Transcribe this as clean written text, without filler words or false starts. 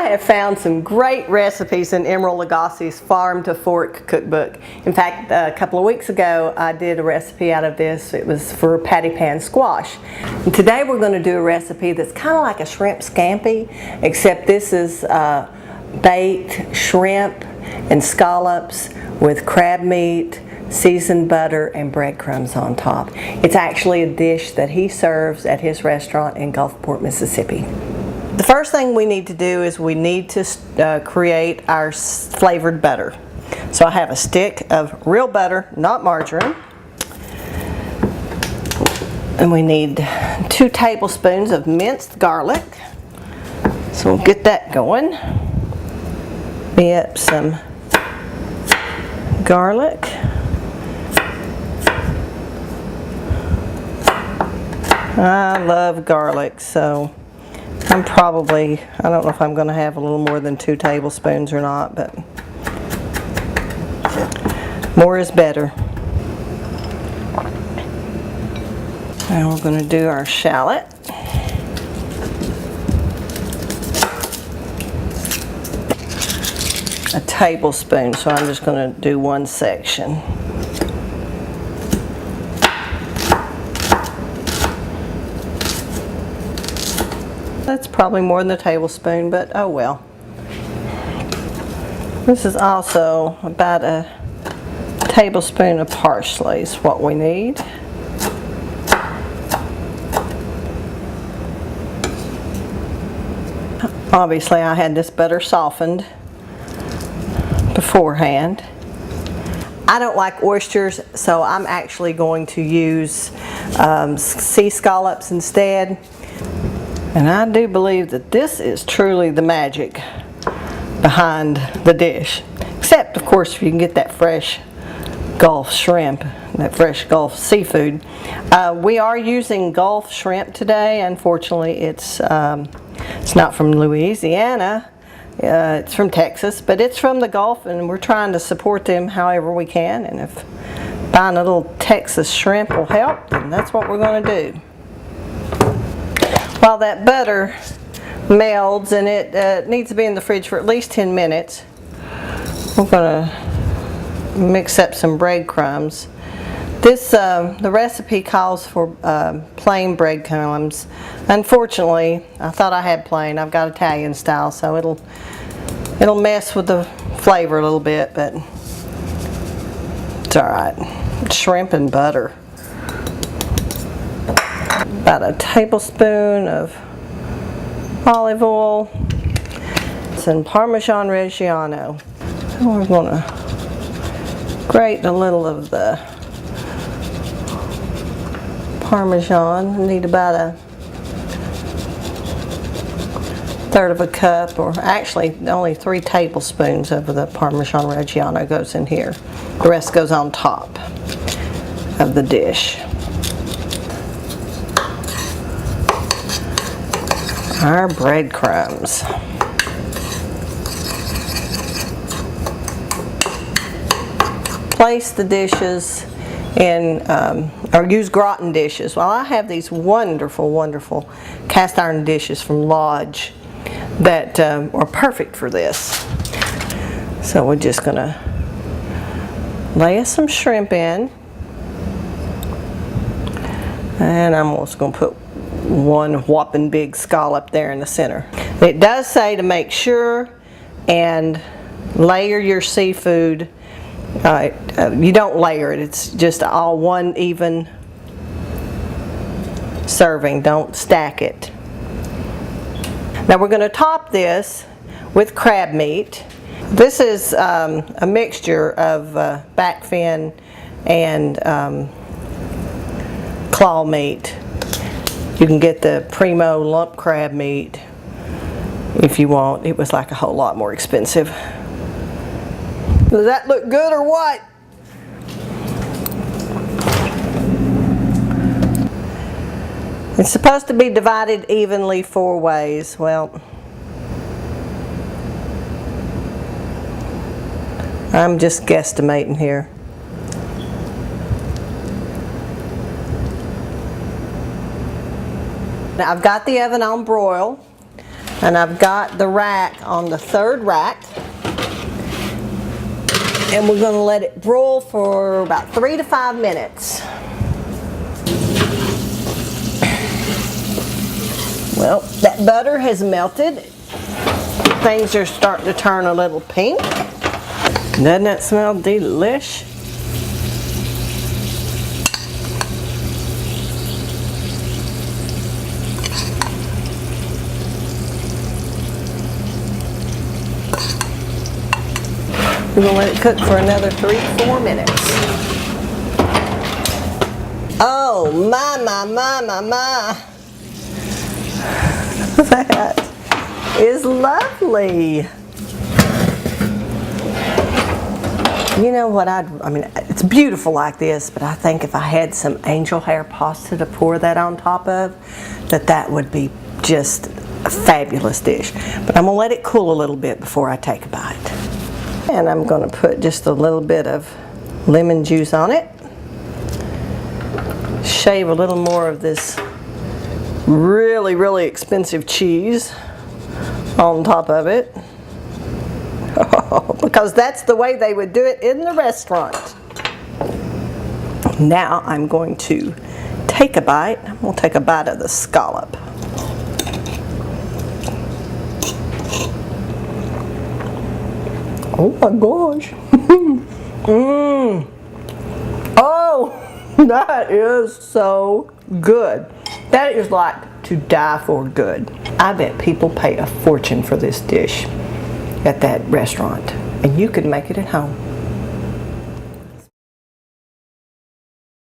I have found some great recipes in Emeril Lagasse's Farm to Fork cookbook. In fact, a couple of weeks ago I did a recipe out of this. It was for patty pan squash. And today we're going to do a recipe that's kind of like a shrimp scampi, except this is baked shrimp and scallops with crab meat, seasoned butter, and breadcrumbs on top. It's actually a dish that he serves at his restaurant in Gulfport, Mississippi. The first thing we need to do is we need to create our flavored butter. So I have a stick of real butter, not margarine. And we need 2 tablespoons of minced garlic. So we'll get that going. Up some garlic. I love garlic, so I don't know if I'm going to have a little more than 2 tablespoons or not, but more is better. Now we're going to do our shallot. A tablespoon, so I'm just going to do one section. That's probably more than a tablespoon, but oh well. This is also about a tablespoon of parsley is what we need. Obviously I had this butter softened beforehand. I don't like oysters, so I'm actually going to use sea scallops instead. And I do believe that this is truly the magic behind the dish. Except, of course, if you can get that fresh Gulf shrimp, that fresh Gulf seafood. We are using Gulf shrimp today. Unfortunately, it's not from Louisiana. It's from Texas, but it's from the Gulf, and we're trying to support them however we can. And if buying a little Texas shrimp will help, then that's what we're going to do. While that butter melds, and it needs to be in the fridge for at least 10 minutes, we're going to mix up some breadcrumbs. The recipe calls for plain breadcrumbs. Unfortunately, I thought I had plain. I've got Italian style, so it'll mess with the flavor a little bit, but it's all right. Shrimp and butter. About a tablespoon of olive oil, some Parmesan Reggiano. And we're going to grate a little of the Parmesan. I need about a 1/3 of a cup, or actually only 3 tablespoons of the Parmesan Reggiano goes in here. The rest goes on top of the dish. Our breadcrumbs. Place the dishes in, or use gratin dishes. Well, I have these wonderful, wonderful cast iron dishes from Lodge that are perfect for this. So we're just going to lay us some shrimp in, and I'm also going to put one whopping big scallop there in the center. It does say to make sure and layer your seafood. You don't layer it, it's just all one even serving. Don't stack it. Now we're going to top this with crab meat. This is a mixture of back fin and claw meat. You can get the Primo lump crab meat if you want. It was like a whole lot more expensive. Does that look good or what? It's supposed to be divided evenly 4 ways. Well, I'm just guesstimating here. Now I've got the oven on broil. And I've got the rack on the third rack. And we're going to let it broil for about 3 to 5 minutes. Well, that butter has melted. Things are starting to turn a little pink. Doesn't that smell delish? We're going to let it cook for another 3 to 4 minutes. Oh, my. That is lovely. You know what, I mean, it's beautiful like this, but I think if I had some angel hair pasta to pour that on top of, that would be just a fabulous dish. But I'm going to let it cool a little bit before I take a bite. And I'm going to put just a little bit of lemon juice on it. Shave a little more of this really, really expensive cheese on top of it. Because that's the way they would do it in the restaurant. Now I'm going to take a bite. I'm going to take a bite of the scallop. Oh my gosh. Oh, that is so good. That is like to die for good. I bet people pay a fortune for this dish at that restaurant, and you could make it at home.